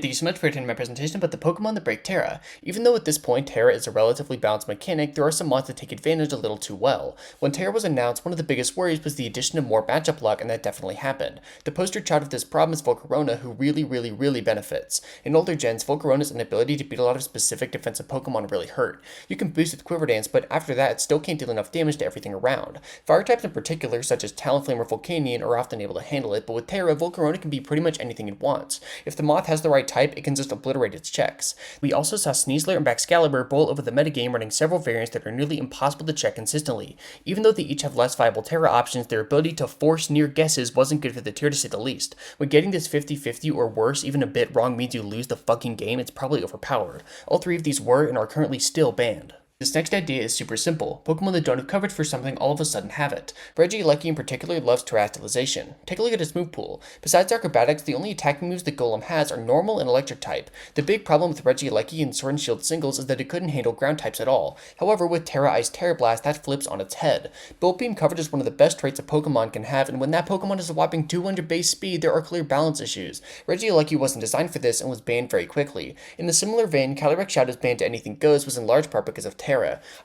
Thank you so much for attending my presentation about the Pokemon that Break Tera. Even though at this point Tera is a relatively balanced mechanic, there are some mods that take advantage a little too well. When Tera was announced, one of the biggest worries was the addition of more matchup luck, and that definitely happened. The poster child of this problem is Volcarona, who really benefits. In older gens, Volcarona's inability to beat a lot of specific defensive Pokemon really hurt. You can boost with Quiver Dance, but after that it still can't deal enough damage to everything around. Fire types in particular, such as Talonflame or Volcanion, are often able to handle it, but with Tera, Volcarona can be pretty much anything it wants. If the moth has the right type, it can just obliterate its checks. We also saw Sneasler and Baxcalibur bowl over the metagame, running several variants that are nearly impossible to check consistently. Even though they each have less viable Tera options, their ability to force near guesses wasn't good for the tier to say the least. When getting this 50-50 or worse, even a bit wrong means you lose the fucking game, it's probably overpowered. All three of these were and are currently still banned. This next idea is super simple. Pokemon that don't have coverage for something all of a sudden have it. Regieleki in particular loves terrestrialization. Take a look at its move pool. Besides acrobatics, the only attacking moves that Golem has are normal and electric type. The big problem with Regieleki in Sword and Shield singles is that it couldn't handle ground types at all. However, with Terra Ice Terra Blast, that flips on its head. Bolt Beam coverage is one of the best traits a Pokemon can have, and when that Pokemon is a whopping 200 base speed, there are clear balance issues. Regieleki wasn't designed for this and was banned very quickly. In a similar vein, Calyrex Shadow's ban to Anything Goes was in large part because of Terra.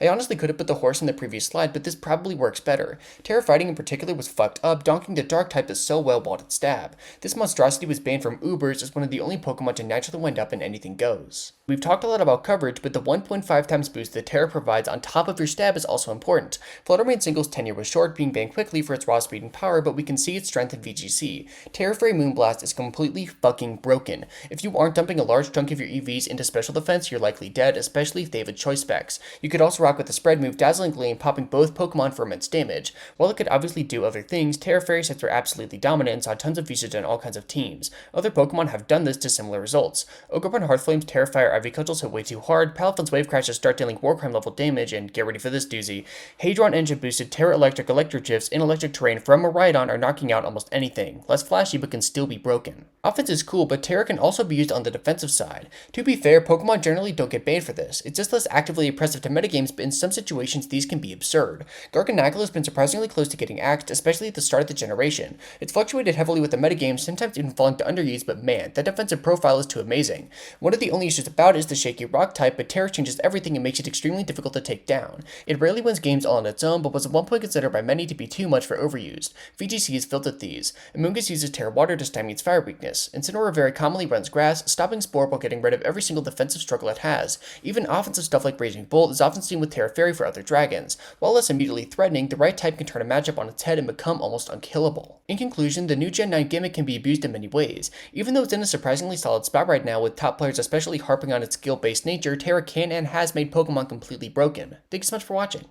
I honestly could have put the horse in the previous slide, but this probably works better. Terra Fighting in particular was fucked up, donking the dark type that so well while it stab. This monstrosity was banned from Ubers as one of the only Pokemon to naturally wind up in Anything Goes. We've talked a lot about coverage, but the 1.5 times boost that Terra provides on top of your stab is also important. Fluttermane Single's tenure was short, being banned quickly for its raw speed and power, but we can see its strength in VGC. Terra Fairy Moonblast is completely fucking broken. If you aren't dumping a large chunk of your EVs into special defense, you're likely dead, especially if they have a choice specs. You could also rock with the spread move Dazzling Gleam, popping both Pokemon for immense damage. While it could obviously do other things, Terra Fairy sets are absolutely dominant and saw tons of usage on all kinds of teams. Other Pokemon have done this to similar results. Ogerpon Hearthflame's Terrifier Ivy Cudgels hit way too hard, Palafon's Wave Crashes start dealing Warcrime level damage, and get ready for this doozy. Hadron Engine boosted Terra Electric Electrogifts in electric terrain from a Rhydon are knocking out almost anything. Less flashy but can still be broken. Offense is cool, but Terra can also be used on the defensive side. To be fair, Pokemon generally don't get banned for this. It's just less actively oppressive to metagames, but in some situations these can be absurd. Garganacl has been surprisingly close to getting axed, especially at the start of the generation. It's fluctuated heavily with the metagame, sometimes even falling to underuse, but man, that defensive profile is too amazing. One of the only issues about it is the shaky rock type, but Terra changes everything and makes it extremely difficult to take down. It rarely wins games all on its own, but was at one point considered by many to be too much for overused. VGC is filled with these. Amoonguss uses Terra Water to stymie its fire weakness. Incineroar very commonly runs grass, stopping Spore while getting rid of every single defensive struggle it has. Even offensive stuff like Raging Bolt is often seen with Terra Fairy for other dragons. While less immediately threatening, the right type can turn a matchup on its head and become almost unkillable. In conclusion, the new Gen 9 gimmick can be abused in many ways. Even though it's in a surprisingly solid spot right now, with top players especially harping on its skill-based nature, Terra can and has made Pokemon completely broken. Thank you so much for watching.